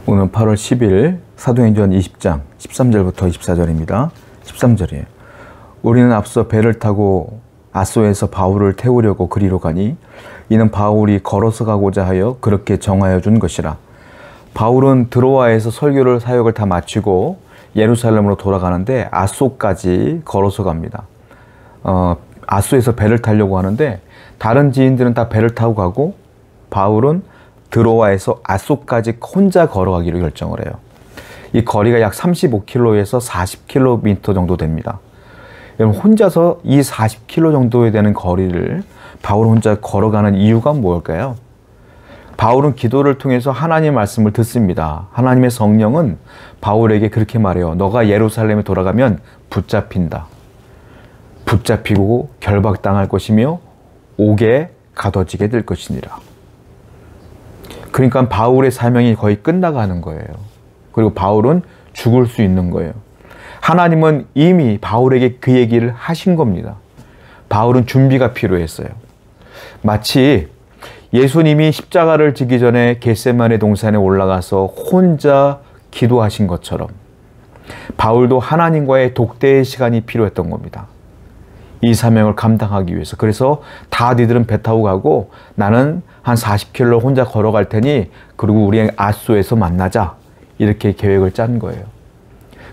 오늘 8월 10일 사도행전 20장 13절부터 24절입니다. 13절이에요. 우리는 앞서 배를 타고 아소에서 바울을 태우려고 그리로 가니 이는 바울이 걸어서 가고자 하여 그렇게 정하여 준 것이라. 바울은 드로아에서 설교를 사역을 다 마치고 예루살렘으로 돌아가는데 아소까지 걸어서 갑니다. 아소에서 배를 타려고 하는데 다른 지인들은 다 배를 타고 가고 바울은 드로아에서 아소까지 혼자 걸어가기로 결정을 해요. 이 거리가 약 35km에서 40km 정도 됩니다. 여러분, 혼자서 이 40km 정도 되는 거리를 바울 혼자 걸어가는 이유가 뭘까요? 바울은 기도를 통해서 하나님의 말씀을 듣습니다. 하나님의 성령은 바울에게 그렇게 말해요. 너가 예루살렘에 돌아가면 붙잡힌다. 붙잡히고 결박당할 것이며 옥에 가둬지게 될 것이니라. 그러니까 바울의 사명이 거의 끝나가는 거예요. 그리고 바울은 죽을 수 있는 거예요. 하나님은 이미 바울에게 그 얘기를 하신 겁니다. 바울은 준비가 필요했어요. 마치 예수님이 십자가를 지기 전에 겟세마네 동산에 올라가서 혼자 기도하신 것처럼 바울도 하나님과의 독대의 시간이 필요했던 겁니다. 이 사명을 감당하기 위해서. 그래서 다 니들은 배 타고 가고 나는 한 40km 혼자 걸어갈 테니 그리고 우리 아소에서 만나자. 이렇게 계획을 짠 거예요.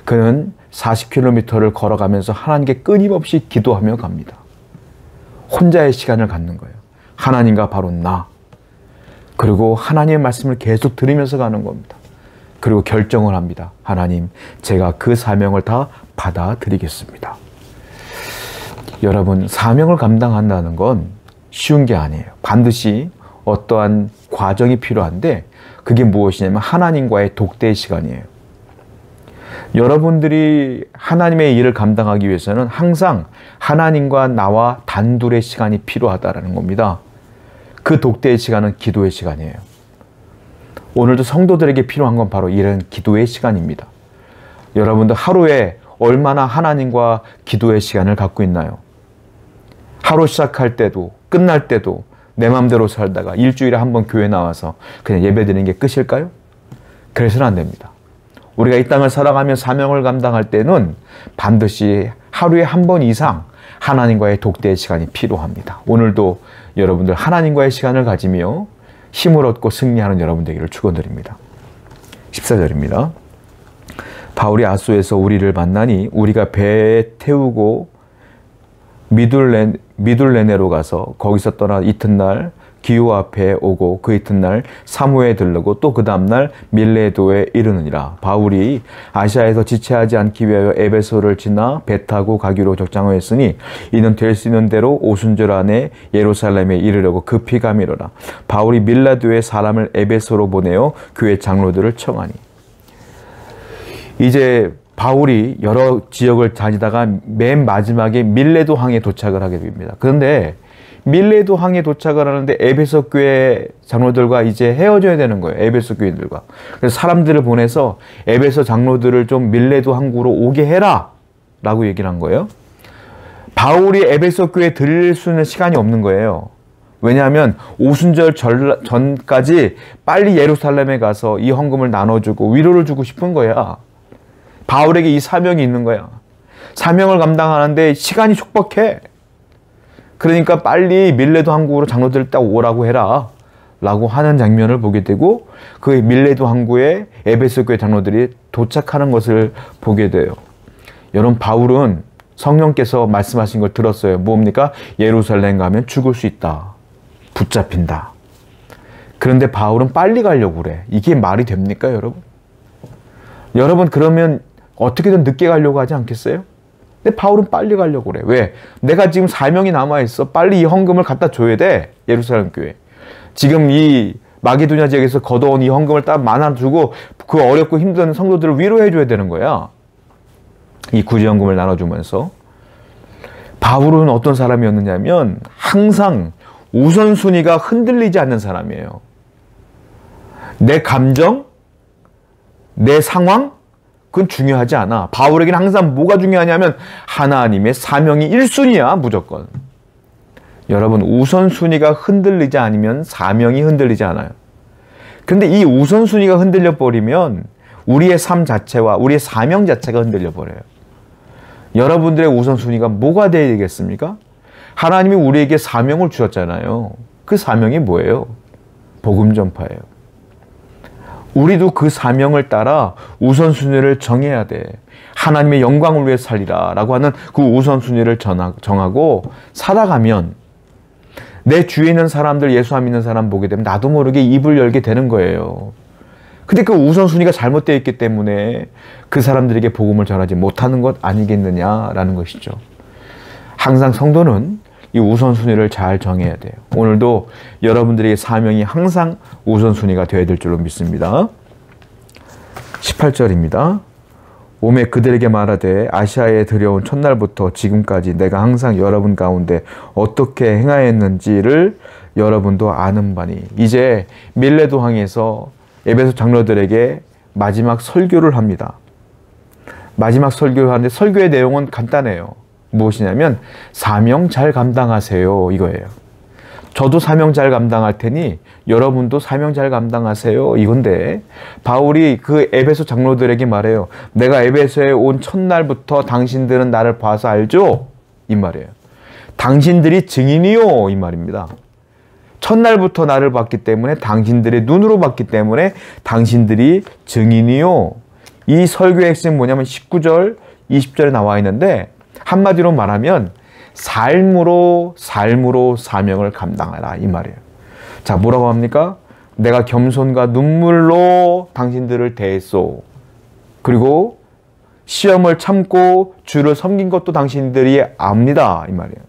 그는 40km를 걸어가면서 하나님께 끊임없이 기도하며 갑니다. 혼자의 시간을 갖는 거예요. 하나님과 바로 나. 그리고 하나님의 말씀을 계속 들으면서 가는 겁니다. 그리고 결정을 합니다. 하나님, 제가 그 사명을 다 받아들이겠습니다. 여러분, 사명을 감당한다는 건 쉬운 게 아니에요. 반드시 어떠한 과정이 필요한데 그게 무엇이냐면 하나님과의 독대의 시간이에요. 여러분들이 하나님의 일을 감당하기 위해서는 항상 하나님과 나와 단둘의 시간이 필요하다는 겁니다. 그 독대의 시간은 기도의 시간이에요. 오늘도 성도들에게 필요한 건 바로 이런 기도의 시간입니다. 여러분들 하루에 얼마나 하나님과 기도의 시간을 갖고 있나요? 하루 시작할 때도 끝날 때도 내 마음대로 살다가 일주일에 한 번 교회 나와서 그냥 예배드리는 게 끝일까요? 그래서는 안 됩니다. 우리가 이 땅을 살아가며 사명을 감당할 때는 반드시 하루에 한 번 이상 하나님과의 독대의 시간이 필요합니다. 오늘도 여러분들 하나님과의 시간을 가지며 힘을 얻고 승리하는 여러분 되기를 축원드립니다. 14절입니다. 바울이 아소에서 우리를 만나니 우리가 배에 태우고 미둘레네로 가서 거기서 떠나 이튿날 기호 앞에 오고 그 이튿날 사무에 들르고 또 그 다음날 밀레도에 이르느니라. 바울이 아시아에서 지체하지 않기 위하여 에베소를 지나 배 타고 가기로 적장하였으니 이는 될 수 있는 대로 오순절 안에 예루살렘에 이르려고 급히 가미로라. 바울이 밀라도에 사람을 에베소로 보내어 교회 장로들을 청하니. 이제 바울이 여러 지역을 다니다가 맨 마지막에 밀레도 항에 도착을 하게 됩니다. 그런데 밀레도 항에 도착을 하는데 에베소 교회 장로들과 이제 헤어져야 되는 거예요. 에베소 교인들과. 그래서 사람들을 보내서 에베소 장로들을 좀 밀레도 항구로 오게 해라 라고 얘기를 한 거예요. 바울이 에베소 교회에 들릴 수 있는 시간이 없는 거예요. 왜냐하면 오순절 전까지 빨리 예루살렘에 가서 이 헌금을 나눠주고 위로를 주고 싶은 거야. 바울에게 이 사명이 있는 거야. 사명을 감당하는데 시간이 촉박해. 그러니까 빨리 밀레도 항구로 장로들 딱 오라고 해라 라고 하는 장면을 보게 되고 그 밀레도 항구에 에베소 교회 장로들이 도착하는 것을 보게 돼요. 여러분, 바울은 성령께서 말씀하신 걸 들었어요. 뭡니까? 예루살렘 가면 죽을 수 있다. 붙잡힌다. 그런데 바울은 빨리 가려고 그래. 이게 말이 됩니까, 여러분? 여러분, 그러면 어떻게든 늦게 가려고 하지 않겠어요? 근데 바울은 빨리 가려고 그래. 왜? 내가 지금 사명이 남아있어. 빨리 이 헌금을 갖다 줘야 돼. 예루살렘 교회. 지금 이 마게도냐 지역에서 걷어온 이 헌금을 딱 나눠주고 그 어렵고 힘든 성도들을 위로해줘야 되는 거야. 이 구제헌금을 나눠주면서. 바울은 어떤 사람이었느냐면 항상 우선순위가 흔들리지 않는 사람이에요. 내 감정, 내 상황, 그건 중요하지 않아. 바울에게는 항상 뭐가 중요하냐면 하나님의 사명이 1순위야, 무조건. 여러분, 우선순위가 흔들리지 않으면 사명이 흔들리지 않아요. 그런데 이 우선순위가 흔들려 버리면 우리의 삶 자체와 우리의 사명 자체가 흔들려 버려요. 여러분들의 우선순위가 뭐가 되어야 되겠습니까? 하나님이 우리에게 사명을 주셨잖아요. 그 사명이 뭐예요? 복음 전파예요. 우리도 그 사명을 따라 우선순위를 정해야 돼. 하나님의 영광을 위해 살리라 라고 하는 그 우선순위를 정하고 살아가면 내 주위에 있는 사람들, 예수 안 믿는 사람 보게 되면 나도 모르게 입을 열게 되는 거예요. 근데 그 우선순위가 잘못되어 있기 때문에 그 사람들에게 복음을 전하지 못하는 것 아니겠느냐라는 것이죠. 항상 성도는 이 우선순위를 잘 정해야 돼요. 오늘도 여러분들에게 사명이 항상 우선순위가 되어야 될 줄로 믿습니다. 18절입니다. 오매 그들에게 말하되 아시아에 들여온 첫날부터 지금까지 내가 항상 여러분 가운데 어떻게 행하였는지를 여러분도 아는 바니. 이제 밀레도항에서 에베소 장로들에게 마지막 설교를 합니다. 마지막 설교를 하는데 설교의 내용은 간단해요. 무엇이냐면 사명 잘 감당하세요 이거예요. 저도 사명 잘 감당할 테니 여러분도 사명 잘 감당하세요 이건데, 바울이 그 에베소 장로들에게 말해요. 내가 에베소에 온 첫날부터 당신들은 나를 봐서 알죠? 이 말이에요. 당신들이 증인이요 이 말입니다. 첫날부터 나를 봤기 때문에, 당신들의 눈으로 봤기 때문에 당신들이 증인이요. 이 설교의 핵심은 뭐냐면 19절 20절에 나와 있는데, 한마디로 말하면 삶으로 사명을 감당하라 이 말이에요. 자, 뭐라고 합니까? 내가 겸손과 눈물로 당신들을 대했소. 그리고 시험을 참고 주를 섬긴 것도 당신들이 압니다 이 말이에요.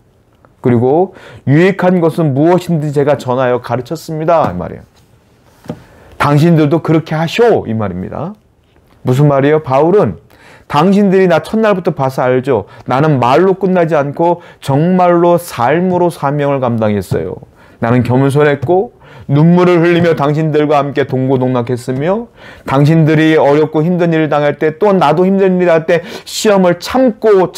그리고 유익한 것은 무엇인지 제가 전하여 가르쳤습니다 이 말이에요. 당신들도 그렇게 하쇼 이 말입니다. 무슨 말이에요? 바울은 당신들이 나 첫날부터 봐서 알죠. 나는 말로 끝나지 않고 정말로 삶으로 사명을 감당했어요. 나는 겸손했고 눈물을 흘리며 당신들과 함께 동고동락했으며, 당신들이 어렵고 힘든 일을 당할 때 또 나도 힘든 일을 할 때 시험을 참고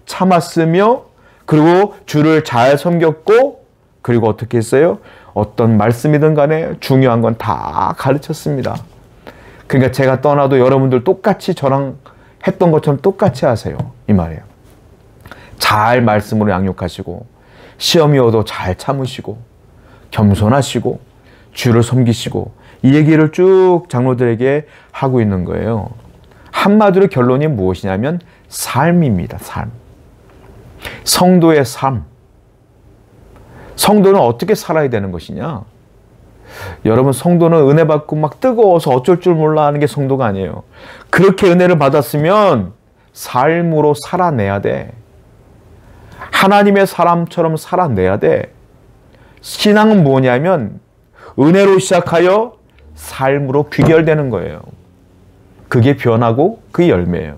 참았으며, 그리고 주를 잘 섬겼고, 그리고 어떻게 했어요? 어떤 말씀이든 간에 중요한 건 다 가르쳤습니다. 그러니까 제가 떠나도 여러분들 똑같이 저랑 했던 것처럼 똑같이 하세요 이 말이에요. 잘 말씀으로 양육하시고, 시험이 오도 잘 참으시고, 겸손하시고, 주를 섬기시고, 이 얘기를 쭉 장로들에게 하고 있는 거예요. 한마디로 결론이 무엇이냐면 삶입니다. 삶. 성도의 삶. 성도는 어떻게 살아야 되는 것이냐? 여러분, 성도는 은혜 받고 막 뜨거워서 어쩔 줄 몰라 하는 게 성도가 아니에요. 그렇게 은혜를 받았으면 삶으로 살아내야 돼. 하나님의 사람처럼 살아내야 돼. 신앙은 뭐냐면 은혜로 시작하여 삶으로 귀결되는 거예요. 그게 변하고 그 열매예요.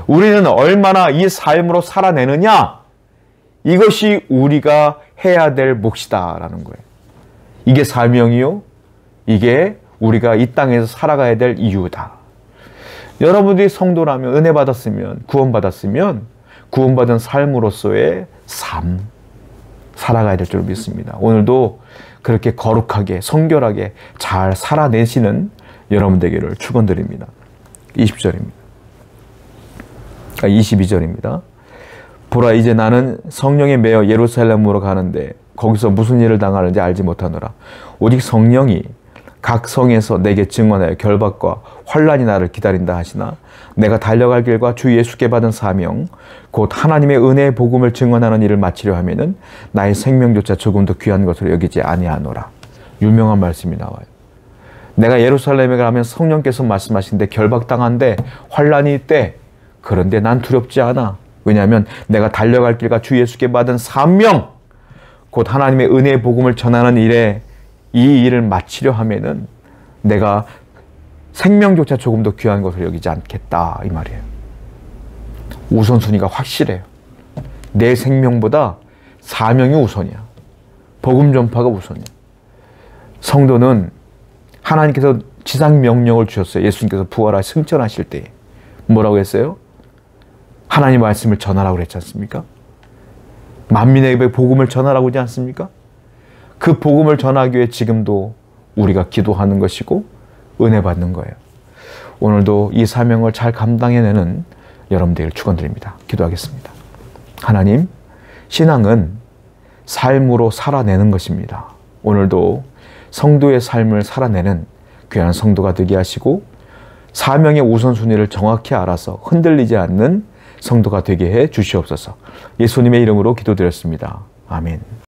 우리는 얼마나 이 삶으로 살아내느냐, 이것이 우리가 해야 될 몫이다라는 거예요. 이게 사명이요, 이게 우리가 이 땅에서 살아가야 될 이유다. 여러분들이 성도라면, 은혜 받았으면, 구원받았으면 구원받은 삶으로서의 삶 살아가야 될 줄 믿습니다. 오늘도 그렇게 거룩하게 성결하게 잘 살아내시는 여러분 되기를 축원드립니다. 22절입니다. 보라, 이제 나는 성령에 매여 예루살렘으로 가는데 거기서 무슨 일을 당하는지 알지 못하노라. 오직 성령이 각 성에서 내게 증언하여 결박과 환난이 나를 기다린다 하시나, 내가 달려갈 길과 주 예수께 받은 사명 곧 하나님의 은혜의 복음을 증언하는 일을 마치려 하면은 나의 생명조차 조금도 귀한 것으로 여기지 아니하노라. 유명한 말씀이 나와요. 내가 예루살렘에 가면 성령께서 말씀하시는데 결박당한데 환난이 있대. 그런데 난 두렵지 않아. 왜냐하면 내가 달려갈 길과 주 예수께 받은 사명 곧 하나님의 은혜의 복음을 전하는 일에 이 일을 마치려 하면은 내가 생명조차 조금 더 귀한 것을 여기지 않겠다 이 말이에요. 우선순위가 확실해요. 내 생명보다 사명이 우선이야. 복음 전파가 우선이야. 성도는 하나님께서 지상 명령을 주셨어요. 예수님께서 부활하 승천하실 때 뭐라고 했어요? 하나님 말씀을 전하라고 그랬지 않습니까? 만민에게 복음을 전하라고 하지 않습니까? 그 복음을 전하기 위해 지금도 우리가 기도하는 것이고 은혜 받는 거예요. 오늘도 이 사명을 잘 감당해내는 여러분들 축원드립니다. 기도하겠습니다. 하나님, 신앙은 삶으로 살아내는 것입니다. 오늘도 성도의 삶을 살아내는 귀한 성도가 되게 하시고 사명의 우선순위를 정확히 알아서 흔들리지 않는 성도가 되게 해 주시옵소서. 예수님의 이름으로 기도드렸습니다. 아멘.